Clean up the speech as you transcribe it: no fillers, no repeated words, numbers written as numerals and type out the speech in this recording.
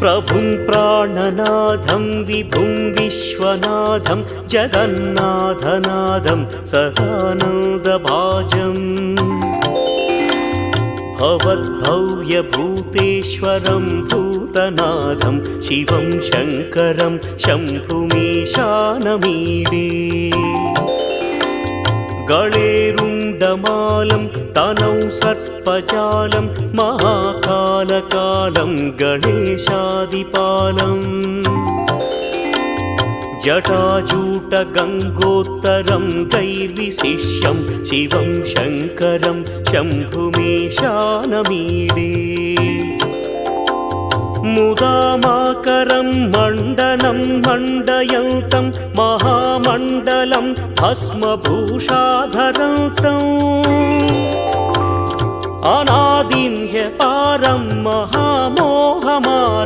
प्रभुं प्राणनाथं विभुं विश्वनाथं जगन्नाथनाथं सदानन्दभाजम् भवद्भव्यभूतेश्वरं भूतनाथं शिवं शङ्करं शम्भुमीशानमीडे गणेरुण्डमालं तनौ सर्पजालं महाकालकालं गणेशादिपालम् जटाजूटगङ्गोत्तरं दैर्विशिष्यं शिवं शङ्करं शम्भुमीशानमीडे मुदामाकरं मण्डनं मण्डयन्तं महामण्डलं भस्मभूषाधरन्तम् अनादिं ह्यपारं महामोहमार